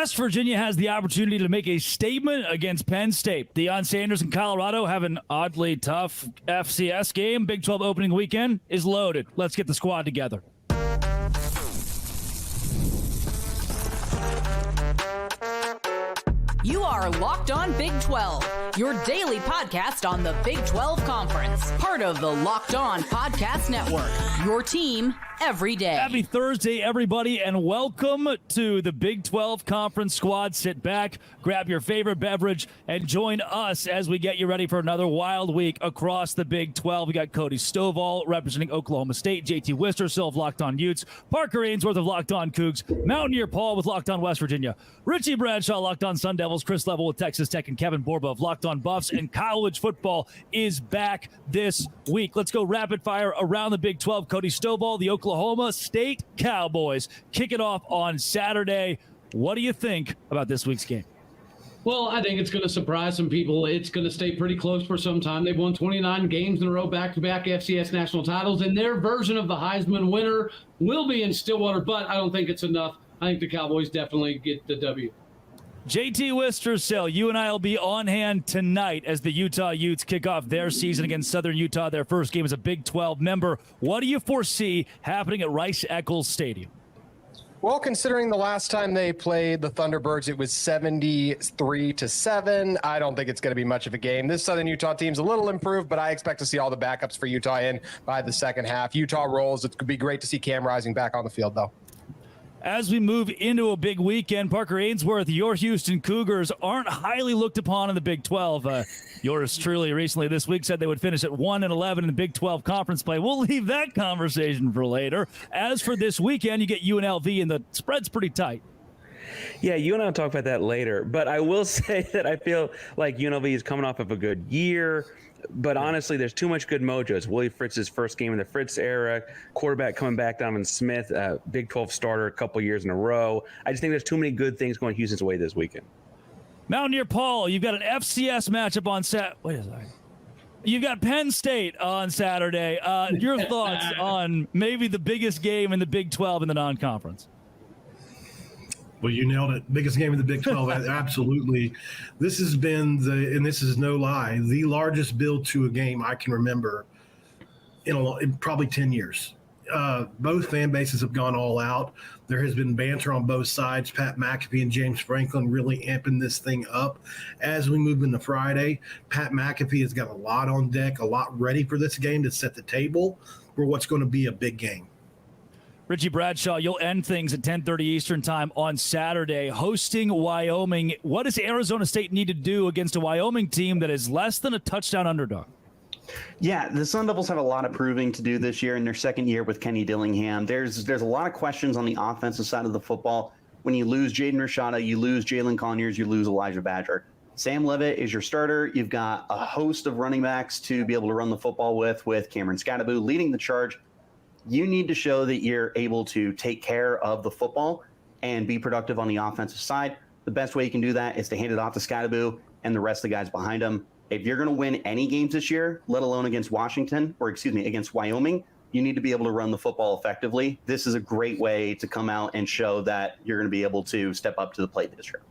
West Virginia has the opportunity to make a statement against Penn State. Deion Sanders and Colorado have an oddly tough FCS game. Big 12 opening weekend is loaded. Let's get the squad together. You are Locked On Big 12, your daily podcast on the Big 12 Conference. Part of the Locked On Podcast Network, your team every day. Happy Thursday, everybody, and welcome to the Big 12 Conference Squad. Sit back, grab your favorite beverage, and join us as we get you ready for another wild week across the Big 12. We got Cody Stovall representing Oklahoma State, JT Wistersill of Locked On Utes, Parker Ainsworth of Locked On Cougs, Mountaineer Paul with Locked On West Virginia, Richie Bradshaw, Locked On Sun Devils, Chris Level with Texas Tech, and Kevin Borba of Locked On Buffs. And college football is back this week. Let's go rapid fire around the Big 12. Cody Stovall, the Oklahoma State Cowboys, kick it off on Saturday. What do you think about this week's game? Well, I think it's going to surprise some people. It's going to stay pretty close for some time. They've won 29 games in a row, back-to-back FCS national titles, and their version of the Heisman winner will be in Stillwater, but I don't think it's enough. I think the Cowboys definitely get the W. JT Wistersill, you and I will be on hand tonight as the Utah Utes kick off their season against Southern Utah, their first game as a Big 12 member. What do you foresee happening at Rice-Eccles Stadium? Well, considering the last time they played the Thunderbirds, it was 73-7. I don't think it's going to be much of a game. This Southern Utah team's a little improved, but I expect to see all the backups for Utah in by the second half. Utah rolls. It could be great to see Cam Rising back on the field, though. As we move into a big weekend, Parker Ainsworth, your Houston Cougars aren't highly looked upon in the Big 12. Yours truly recently this week said they would finish at 1-11 in the Big 12 conference play. We'll leave that conversation for later. As for this weekend, you get UNLV, and the spread's pretty tight. Yeah, you and I will talk about that later. But I will say that I feel like UNLV is coming off of a good year. But honestly, there's too much good mojo. It's Willie Fritz's first game in the Fritz era. Quarterback coming back, Donovan Smith, Big 12 starter a couple years in a row. I just think there's too many good things going Houston's way this weekend. Mountaineer Paul, you've got an FCS matchup on Wait a second. You've got Penn State on Saturday. Your thoughts on maybe the biggest game in the Big 12 in the non-conference? Well, you nailed it. Biggest game in the Big 12. Absolutely. This has been and this is no lie, the largest build to a game I can remember in probably 10 years. Both fan bases have gone all out. There has been banter on both sides. Pat McAfee and James Franklin really amping this thing up. As we move into Friday, Pat McAfee has got a lot on deck, a lot ready for this game to set the table for what's going to be a big game. Richie Bradshaw, you'll end things at 10:30 Eastern time on Saturday, hosting Wyoming. What does Arizona State need to do against a Wyoming team that is less than a touchdown underdog? Yeah, the Sun Devils have a lot of proving to do this year in their second year with Kenny Dillingham. There's a lot of questions on the offensive side of the football. When you lose Jaden Rashada, you lose Jalen Conyers, you lose Elijah Badger. Sam Levitt is your starter. You've got a host of running backs to be able to run the football with Cameron Scadaboo leading the charge. You need to show that you're able to take care of the football and be productive on the offensive side. The best way you can do that is to hand it off to Scadaboo and the rest of the guys behind him. If you're going to win any games this year, let alone against against Wyoming, you need to be able to run the football effectively. This is a great way to come out and show that you're going to be able to step up to the plate this year.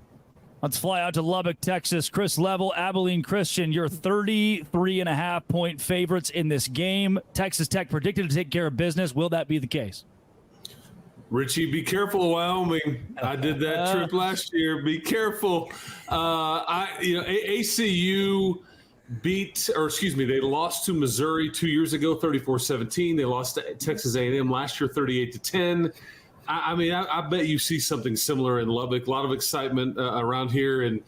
Let's fly out to Lubbock, Texas. Chris Level, Abilene Christian, your 33.5-point favorites in this game. Texas Tech predicted to take care of business. Will that be the case? Richie, be careful of Wyoming. I did that trip last year. Be careful. ACU they lost to Missouri 2 years ago, 34-17. They lost to Texas A&M last year, 38-10. I bet you see something similar in Lubbock. A lot of excitement around here, and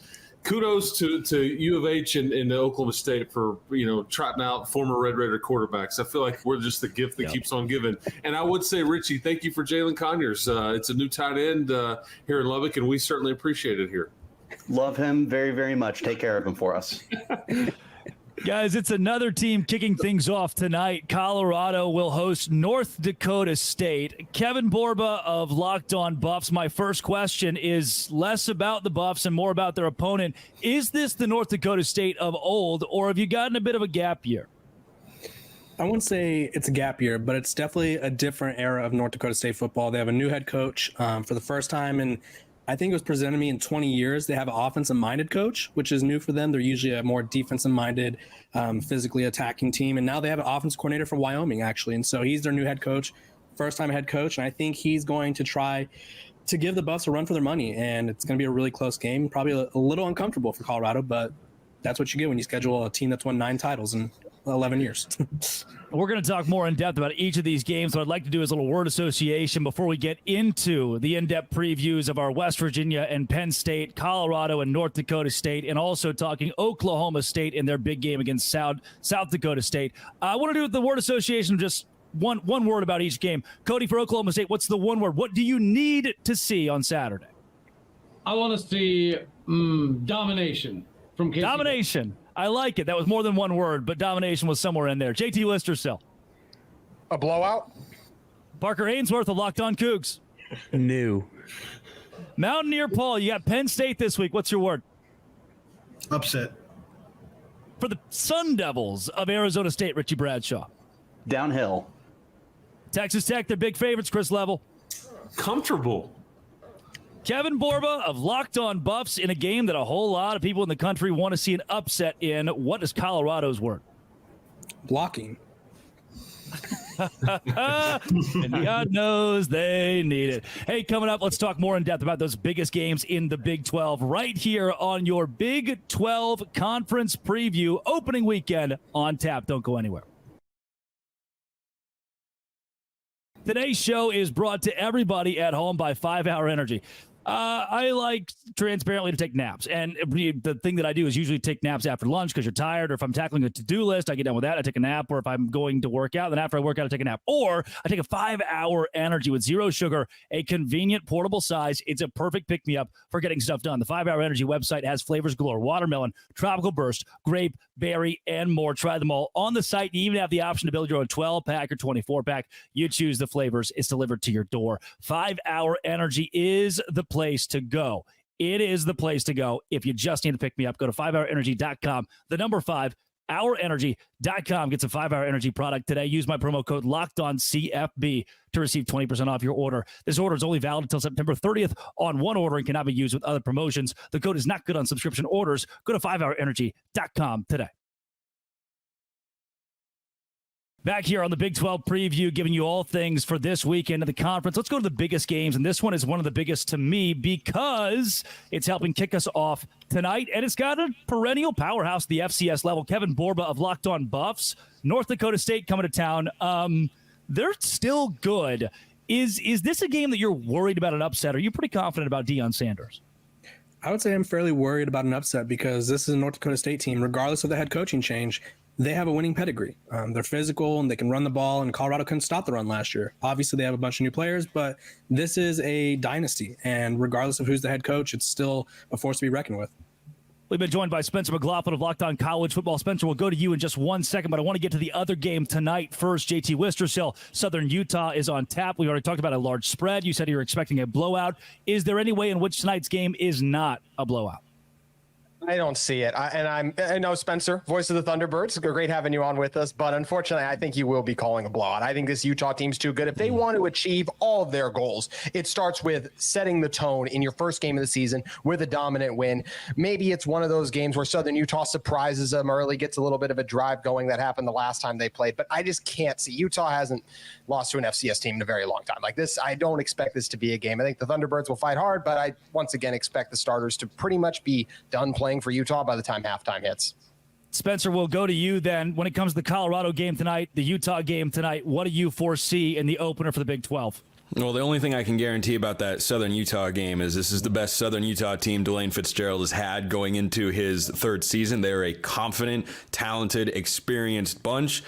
kudos to U of H and Oklahoma State for trotting out former Red Raider quarterbacks. I feel like we're just the gift that keeps on giving. And I would say, Richie, thank you for Jalen Conyers. It's a new tight end here in Lubbock, and we certainly appreciate it here. Love him very, very much. Take care of him for us. Guys, it's another team kicking things off tonight. Colorado will host North Dakota State. Kevin Borba of Locked On Buffs. My first question is less about the Buffs and more about their opponent. Is this the North Dakota State of old, or have you gotten a bit of a gap year? I wouldn't say it's a gap year, but it's definitely a different era of North Dakota State football. They have a new head coach for the first time in I think it was presented to me in 20 years. They have an offensive-minded coach, which is new for them. They're usually a more defensive-minded, physically attacking team. And now they have an offensive coordinator from Wyoming, actually. And so he's their new head coach, first-time head coach. And I think he's going to try to give the Buffs a run for their money. And it's going to be a really close game, probably a little uncomfortable for Colorado, but that's what you get when you schedule a team that's won 9 titles in 11 years. We're going to talk more in depth about each of these games. What I'd like to do is a little word association before we get into the in-depth previews of our West Virginia and Penn State, Colorado and North Dakota State, and also talking Oklahoma State in their big game against South Dakota State. I want to do the word association, just one word about each game. Cody, for Oklahoma State, what's the one word? What do you need to see on Saturday? I want to see domination from Casey. Domination. I like it. That was more than one word, but domination was somewhere in there. JT Listersill. A blowout? Parker Ainsworth of Locked On Cougs. New. Mountaineer Paul, you got Penn State this week. What's your word? Upset. For the Sun Devils of Arizona State, Richie Bradshaw. Downhill. Texas Tech, their big favorites, Chris Level. Comfortable. Kevin Borba of Locked On Buffs in a game that a whole lot of people in the country want to see an upset in. What is Colorado's word? Blocking. And God knows they need it. Hey, coming up, let's talk more in depth about those biggest games in the Big 12 right here on your Big 12 Conference Preview opening weekend on tap. Don't go anywhere. Today's show is brought to everybody at home by 5 Hour Energy. I like transparently to take naps. And the thing that I do is usually take naps after lunch because you're tired, or if I'm tackling a to-do list, I get done with that, I take a nap, or if I'm going to work out, then after I work out, I take a nap. Or I take a 5 Hour Energy with zero sugar, a convenient portable size. It's a perfect pick-me-up for getting stuff done. The 5 Hour Energy website has flavors galore: watermelon, tropical burst, grape, berry, and more. Try them all on the site. You even have the option to build your own 12-pack or 24-pack. You choose the flavors. It's delivered to your door. 5 Hour Energy is the place to go. It is the place to go. If you just need to pick me up, go to 5hourenergy.com. The number 5, hourenergy.com. Get some 5 Hour Energy product today. Use my promo code LOCKEDONCFB to receive 20% off your order. This order is only valid until September 30th on one order and cannot be used with other promotions. The code is not good on subscription orders. Go to 5hourenergy.com today. Back here on the Big 12 preview, giving you all things for this weekend of the conference. Let's go to the biggest games, and this one is one of the biggest to me because it's helping kick us off tonight, and it's got a perennial powerhouse at the FCS level. Kevin Borba of Locked On Buffs, North Dakota State coming to town. They're still good. Is this a game that you're worried about an upset? Are you pretty confident about Deion Sanders? I would say I'm fairly worried about an upset because this is a North Dakota State team, regardless of the head coaching change. They have a winning pedigree. They're physical and they can run the ball, and Colorado couldn't stop the run last year. Obviously, they have a bunch of new players, but this is a dynasty, and regardless of who's the head coach, it's still a force to be reckoned with. We've been joined by Spencer McLaughlin of Locked On College Football. Spencer, we'll go to you in just 1 second, but I want to get to the other game tonight first. JT Listersill, Southern Utah is on tap. We already talked about a large spread. You said you were expecting a blowout. Is there any way in which tonight's game is not a blowout? I don't see it. I know Spencer, voice of the Thunderbirds. Great having you on with us. But unfortunately, I think you will be calling a blowout. I think this Utah team's too good. If they want to achieve all of their goals, it starts with setting the tone in your first game of the season with a dominant win. Maybe it's one of those games where Southern Utah surprises them early, gets a little bit of a drive going. That happened the last time they played. But I just can't see. Utah hasn't lost to an FCS team in a very long time. Like this, I don't expect this to be a game. I think the Thunderbirds will fight hard, but I once again expect the starters to pretty much be done playing for Utah by the time halftime hits. Spencer, we'll go to you then. When it comes to the Colorado game tonight, the Utah game tonight, what do you foresee in the opener for the Big 12? Well, the only thing I can guarantee about that Southern Utah game is this is the best Southern Utah team Delane Fitzgerald has had going into his third season. They're a confident, talented, experienced bunch,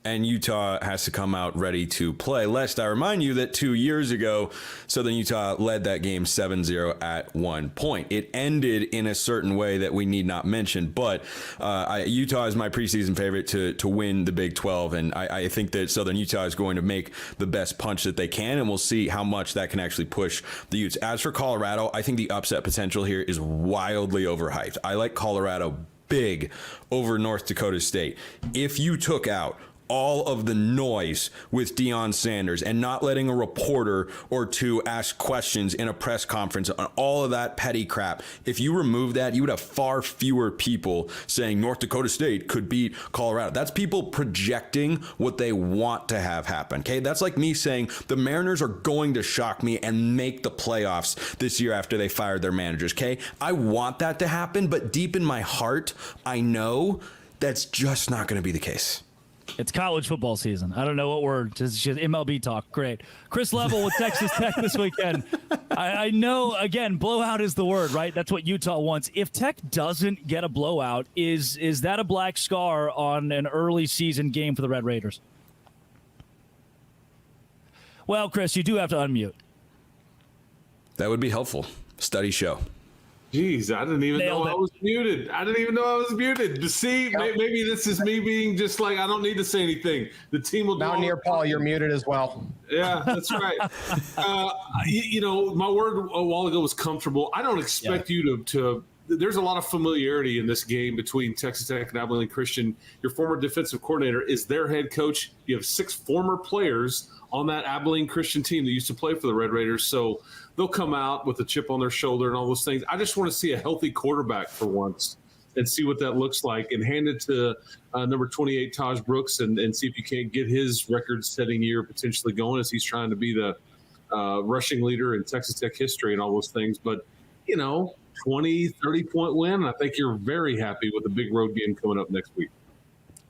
and Utah has to come out ready to play. Lest I remind you that 2 years ago, Southern Utah led that game 7-0 at one point. It ended in a certain way that we need not mention, but Utah is my preseason favorite to win the Big 12, and I think that Southern Utah is going to make the best punch that they can, and we'll see how much that can actually push the Utes. As for Colorado, I think the upset potential here is wildly overhyped. I like Colorado big over North Dakota State. If you took out all of the noise with Deion Sanders and not letting a reporter or two ask questions in a press conference on all of that petty crap. If you remove that, you would have far fewer people saying North Dakota State could beat Colorado. That's people projecting what they want to have happen. Okay, that's like me saying the Mariners are going to shock me and make the playoffs this year after they fired their managers. Okay, I want that to happen, but deep in my heart, I know that's just not going to be the case. It's college football season. I don't know what word. It's just MLB talk. Great. Chris Level with Texas Tech this weekend. I know, again, blowout is the word, right? That's what Utah wants. If Tech doesn't get a blowout, is that a black scar on an early season game for the Red Raiders? Well, Chris, you do have to unmute. That would be helpful. Studies show. Jeez, I didn't even know I was muted. See, maybe this is me being just like, I don't need to say anything. The team will do Mountaineer Paul, you're muted as well. Yeah, that's right. My word a while ago was comfortable. I don't expect you to there's a lot of familiarity in this game between Texas Tech and Abilene Christian. Your former defensive coordinator is their head coach. You have 6 former players on that Abilene Christian team that used to play for the Red Raiders. So they'll come out with a chip on their shoulder and all those things. I just want to see a healthy quarterback for once and see what that looks like, and hand it to number 28, Taj Brooks, and see if you can't get his record-setting year potentially going, as he's trying to be the rushing leader in Texas Tech history and all those things. But, 20, 30-point win, I think you're very happy with the big road game coming up next week.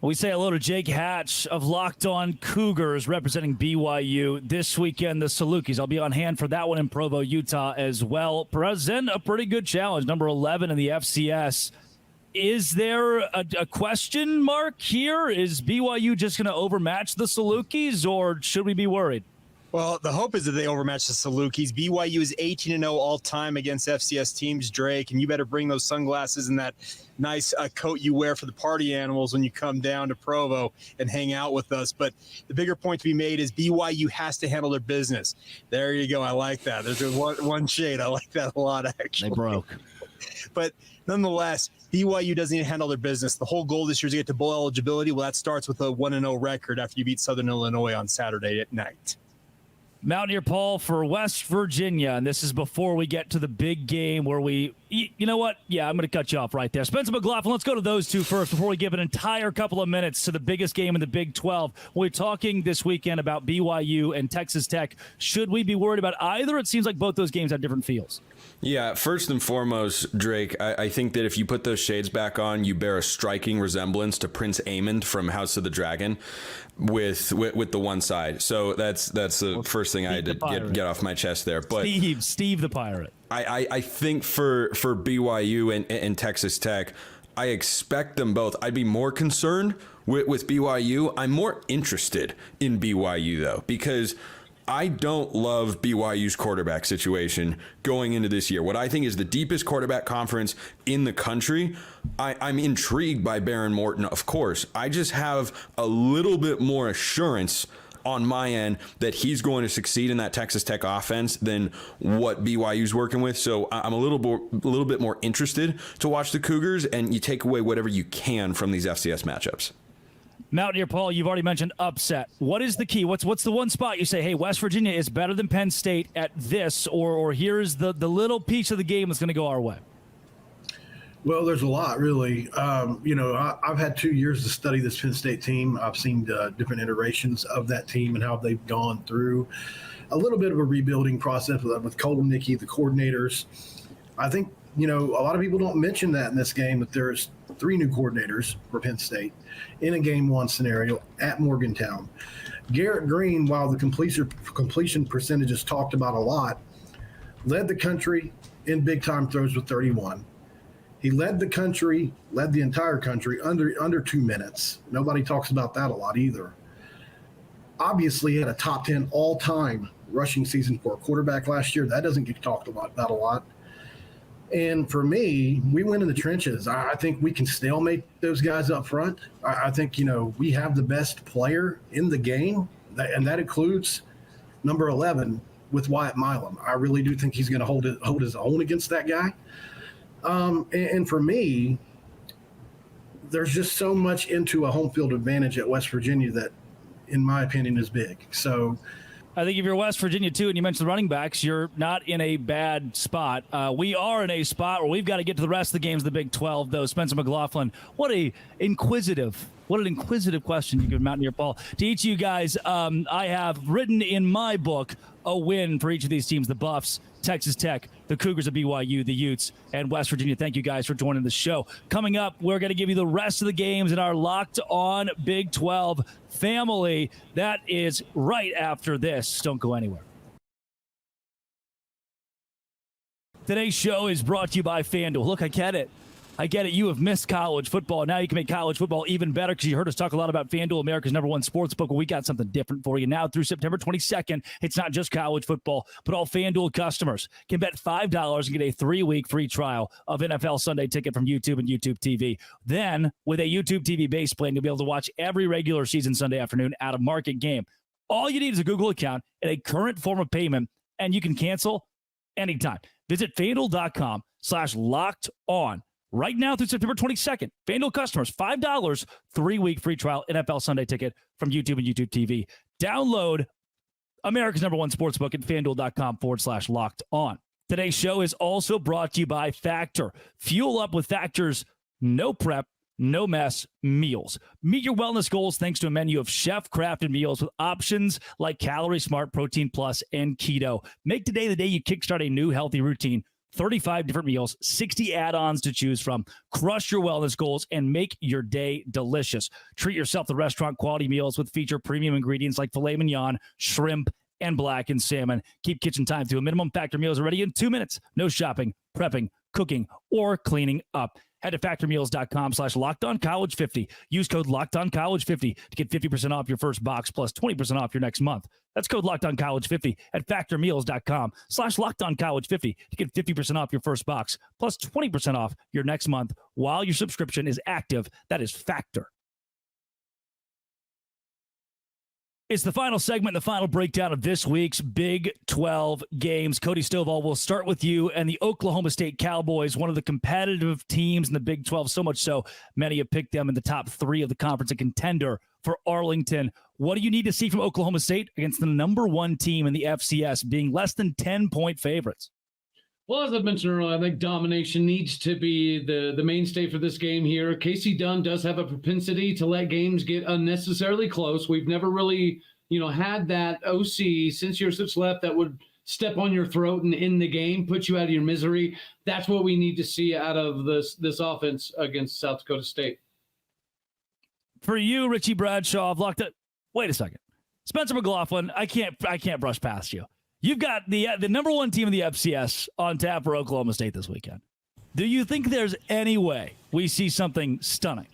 We say hello to Jake Hatch of Locked On Cougars representing BYU this weekend, the Salukis. I'll be on hand for that one in Provo, Utah as well. Present a pretty good challenge, number 11 in the FCS. Is there a question mark here? Is BYU just going to overmatch the Salukis, or should we be worried? Well, the hope is that they overmatch the Salukis. BYU is 18-0 all-time against FCS teams, Drake, and you better bring those sunglasses and that nice coat you wear for the party animals when you come down to Provo and hang out with us. But the bigger point to be made is BYU has to handle their business. There you go. I like that. There's one shade. I like that a lot, actually. They broke. But nonetheless, BYU doesn't need to handle their business. The whole goal this year is to get to bowl eligibility. Well, that starts with a 1-0 record after you beat Southern Illinois on Saturday at night. Mountaineer Paul for West Virginia, and this is before we get to the big game where you know what? Yeah, I'm going to cut you off right there. Spencer McLaughlin, let's go to those two first before we give an entire couple of minutes to the biggest game in the Big 12. We're talking this weekend about BYU and Texas Tech. Should we be worried about either? It seems like both those games have different feels. Yeah, first and foremost, Drake, I think that if you put those shades back on, you bear a striking resemblance to Prince Aemond from House of the Dragon with the one side. So that's the first thing I had to get off my chest there. But Steve the Pirate. I think for BYU and Texas Tech, I expect them both. I'd be more concerned with BYU. I'm more interested in BYU, though, because I don't love BYU's quarterback situation going into this year. What I think is the deepest quarterback conference in the country. I'm intrigued by Baron Morton, of course. I just have a little bit more assurance on my end that he's going to succeed in that Texas Tech offense than what BYU's working with. So I'm a little bit more interested to watch the Cougars, and you take away whatever you can from these FCS matchups. Mountaineer Paul, you've already mentioned upset. What is the key? What's the one spot you say, hey, West Virginia is better than Penn State at this, or here's the little piece of the game that's going to go our way? Well, there's a lot, really. I've had 2 years to study this Penn State team. I've seen different iterations of that team and how they've gone through a little bit of a rebuilding process with Colton Nickey, the coordinators. I think, a lot of people don't mention that in this game, that there's 3 new coordinators for Penn State in a game 1 scenario at Morgantown. Garrett Green, while the completion percentage is talked about a lot, led the country in big-time throws with 31. He led the entire country under 2 minutes. Nobody talks about that a lot either. Obviously, he had a top 10 all-time rushing season for a quarterback last year. That doesn't get talked about a lot. And for me, we went in the trenches. I think we can stalemate those guys up front. I think, we have the best player in the game, and that includes number 11 with Wyatt Milam. I really do think he's going to hold his own against that guy. And for me, there's just so much into a home field advantage at West Virginia that, in my opinion, is big. So I think if you're West Virginia, too, and you mentioned the running backs, you're not in a bad spot. We are in a spot where we've got to get to the rest of the games of the Big 12, though. Spencer McLaughlin, what an inquisitive question you give Mountaineer Paul. To each of you guys, I have written in my book a win for each of these teams: the Buffs, Texas Tech, the Cougars of BYU, the Utes, and West Virginia. Thank you guys for joining the show. Coming up, we're going to give you the rest of the games in our Locked On Big 12 family. That is right after this. Don't go anywhere. Today's show is brought to you by FanDuel. Look, I get it. You have missed college football. Now you can make college football even better because you heard us talk a lot about FanDuel, America's #1 sports book. Well, we got something different for you. Now through September 22nd, it's not just college football, but all FanDuel customers can bet $5 and get a 3-week free trial of NFL Sunday Ticket from YouTube and YouTube TV. Then, with a YouTube TV base plan, you'll be able to watch every regular season Sunday afternoon out-of-market game. All you need is a Google account and a current form of payment, and you can cancel anytime. Visit FanDuel.com/locked-on. Right now through September 22nd, FanDuel customers, $5, 3-week free trial NFL Sunday Ticket from YouTube and YouTube TV. Download America's #1 sportsbook at FanDuel.com/locked-on. Today's show is also brought to you by Factor. Fuel up with Factor's no prep, no mess meals. Meet your wellness goals thanks to a menu of chef-crafted meals with options like Calorie Smart, Protein Plus, and Keto. Make today the day you kickstart a new healthy routine. 35 different meals, 60 add-ons to choose from. Crush your wellness goals and make your day delicious. Treat yourself to restaurant quality meals with feature premium ingredients like filet mignon, shrimp, and blackened salmon. Keep kitchen time to a minimum. Factor meals are ready in 2 minutes. No shopping, prepping, cooking, or cleaning up. Head to factormeals.com/LockedOnCollege50. Use code LockedOnCollege50 to get 50% off your first box plus 20% off your next month. That's code LockedOnCollege50 at factormeals.com/LockedOnCollege50 to get 50% off your first box plus 20% off your next month while your subscription is active. That is Factor. It's the final segment, the final breakdown of this week's Big 12 games. Cody Stovall, we'll start with you and the Oklahoma State Cowboys, one of the competitive teams in the Big 12, so much so many have picked them in the top 3 of the conference, a contender for Arlington. What do you need to see from Oklahoma State against the #1 team in the FCS, being less than 10-point favorites? Well, as I mentioned earlier, I think domination needs to be the mainstay for this game here. Casey Dunn does have a propensity to let games get unnecessarily close. We've never really, had that OC since you're such left that would step on your throat and end the game, put you out of your misery. That's what we need to see out of this offense against South Dakota State. For you, Richie Bradshaw, I've locked it. Wait a second. Spencer McLaughlin, I can't brush past you. You've got the #1 team in the FCS on tap for Oklahoma State this weekend. Do you think there's any way we see something stunning?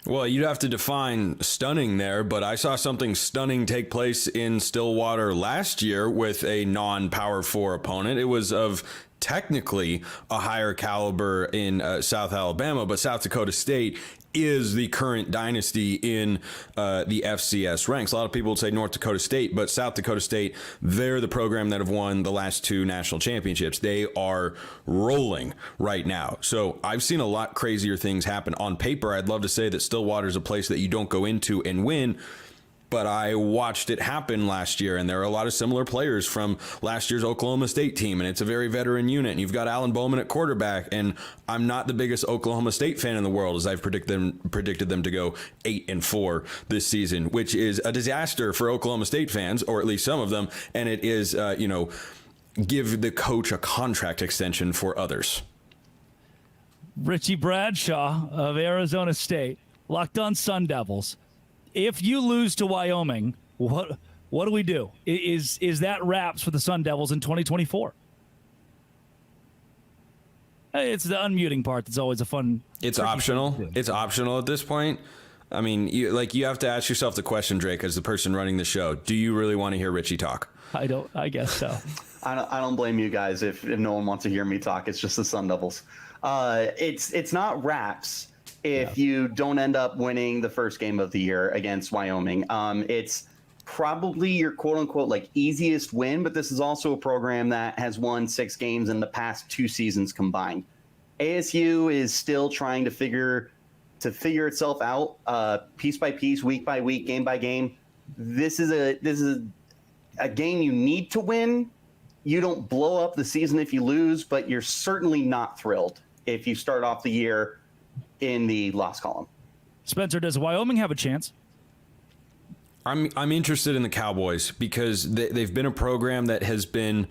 Well, you'd have to define stunning there, but I saw something stunning take place in Stillwater last year with a non-Power 4 opponent. It was of technically a higher caliber in South Alabama, but South Dakota State is the current dynasty in the FCS ranks. A lot of people would say North Dakota State, but South Dakota State, they're the program that have won the last 2 national championships. They are rolling right now. So I've seen a lot crazier things happen. On paper, I'd love to say that Stillwater is a place that you don't go into and win, but I watched it happen last year, and there are a lot of similar players from last year's Oklahoma State team, and it's a very veteran unit. And you've got Alan Bowman at quarterback, and I'm not the biggest Oklahoma State fan in the world, as I've predicted them to go 8-4 this season, which is a disaster for Oklahoma State fans, or at least some of them, and it is, give the coach a contract extension for others. Richie Bradshaw of Arizona State, Locked On Sun Devils. If you lose to Wyoming, what do we do? Is that wraps for the Sun Devils in 2024? It's the unmuting part that's always a fun. It's optional. It's optional at this point. I mean, you have to ask yourself the question, Drake, as the person running the show. Do you really want to hear Richie talk? I don't. I guess so. I don't blame you guys if no one wants to hear me talk. It's just the Sun Devils. It's not wraps. If you don't end up winning the first game of the year against Wyoming, it's probably your quote unquote easiest win, but this is also a program that has won 6 games in the past 2 seasons combined. ASU is still trying to figure to figure itself out piece by piece, week by week, game by game. This is a game you need to win. You don't blow up the season if you lose, but you're certainly not thrilled if you start off the year in the loss column. Spencer, does Wyoming have a chance? I'm interested in the Cowboys because they've been a program that has been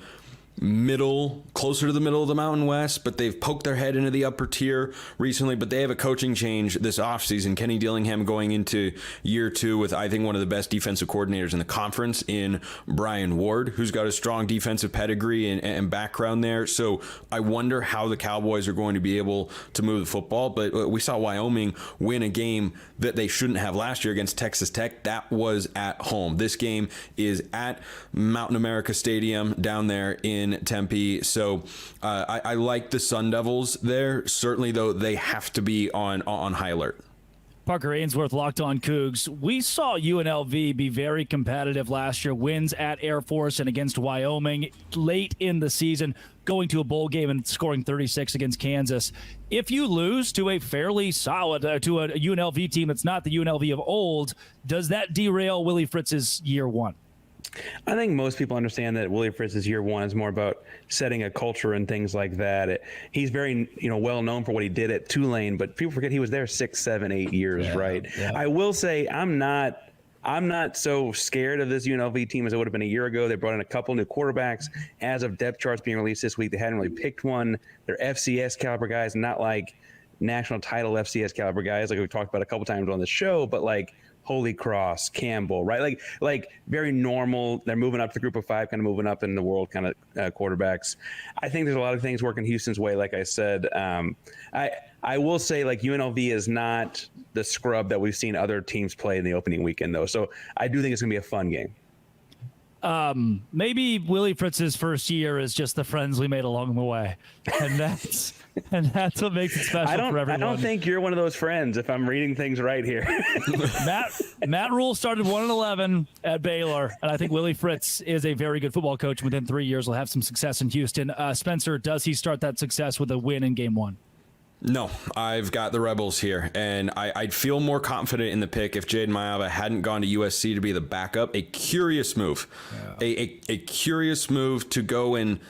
closer to the middle of the Mountain West, but they've poked their head into the upper tier recently. But they have a coaching change this offseason. Kenny Dillingham going into year 2 with, I think, one of the best defensive coordinators in the conference in Brian Ward, who's got a strong defensive pedigree and background there. So I wonder how the Cowboys are going to be able to move the football. But we saw Wyoming win a game that they shouldn't have last year against Texas Tech. That was at home. This game is at Mountain America Stadium down there in Tempe. So I like the Sun Devils there. Certainly, though, they have to be on high alert. Parker Ainsworth, Locked On Cougs. We saw UNLV be very competitive last year. Wins at Air Force and against Wyoming late in the season, going to a bowl game and scoring 36 against Kansas. If you lose to a fairly solid, to a UNLV team that's not the UNLV of old, does that derail Willie Fritz's year 1? I think most people understand that Willie Fritz's year 1 is more about setting a culture and things like that. He's very, well known for what he did at Tulane, but people forget he was there 6, 7, 8 years, right? Yeah. I will say I'm not so scared of this UNLV team as it would have been a year ago. They brought in a couple new quarterbacks. As of depth charts being released this week, they hadn't really picked one. They're FCS caliber guys, not like national title FCS caliber guys like we talked about a couple times on the show, but like Holy Cross, Campbell, right? Like very normal. They're moving up to group of 5, kind of moving up in the world kind of quarterbacks. I think there's a lot of things working Houston's way. Like I said, I will say like UNLV is not the scrub that we've seen other teams play in the opening weekend though. So I do think it's gonna be a fun game. Maybe Willie Fritz's first year is just the friends we made along the way, and that's what makes it special for everyone. I don't think you're one of those friends, if I'm reading things right here. Matt Rule started 1-11 at Baylor, and I think Willie Fritz is a very good football coach. Within 3 years, will have some success in Houston. Spencer, does he start that success with a win in Game 1? No, I've got the Rebels here, and I'd feel more confident in the pick if Jaden Maiava hadn't gone to USC to be the backup. A curious move. Yeah. A curious move to go and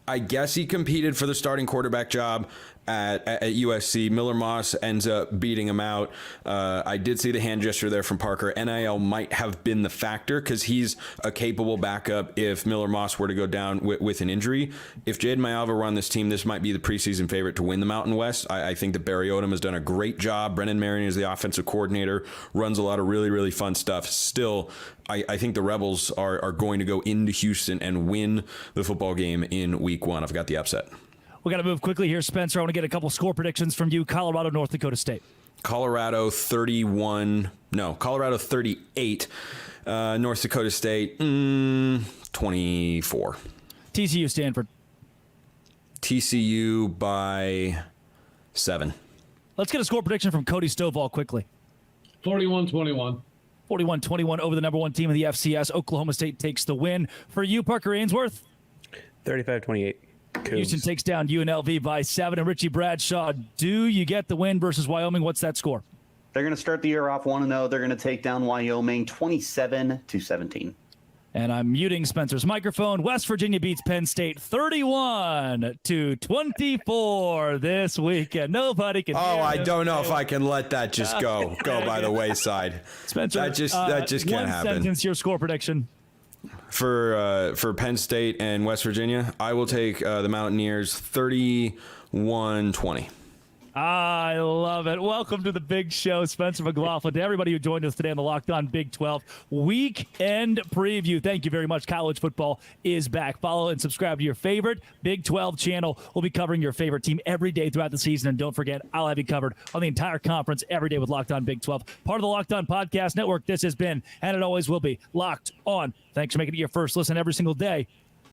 I guess he competed for the starting quarterback job at USC. Miller Moss ends up beating him out. I did see the hand gesture there from Parker. NIL might have been the factor because he's a capable backup if Miller Moss were to go down with an injury. If Jaden Maiava were on this team, this might be the preseason favorite to win the Mountain West. I think that Barry Odom has done a great job. Brendan Marion is the offensive coordinator, runs a lot of really, really fun stuff. Still, I think the Rebels are going to go into Houston and win the football game in week 1. I've got the upset. We got to move quickly here, Spencer. I want to get a couple score predictions from you. Colorado, North Dakota State. Colorado 38. North Dakota State 24. TCU, Stanford. TCU by 7. Let's get a score prediction from Cody Stovall quickly. 41-21. 41-21 over the number 1 team in the FCS. Oklahoma State takes the win. For you, Parker Ainsworth. 35-28. Houston takes down UNLV by 7. And Richie Bradshaw, do you get the win versus Wyoming? What's that score? They're going to start the year off 1-0. They're going to take down Wyoming 27-17. And I'm muting Spencer's microphone. West Virginia beats Penn State 31-24 this weekend. Nobody can. I don't know if I can let that just go by the wayside. Spencer, that just can't happen. One sentence, your score prediction. For Penn State and West Virginia, I will take the Mountaineers 31-20. I love it. Welcome to the big show, Spencer McLaughlin. To everybody who joined us today on the Locked On Big 12 Weekend Preview. Thank you very much. College football is back. Follow and subscribe to your favorite Big 12 channel. We'll be covering your favorite team every day throughout the season. And don't forget, I'll have you covered on the entire conference every day with Locked On Big 12. Part of the Locked On Podcast Network. This has been, and it always will be, Locked On. Thanks for making it your first listen every single day.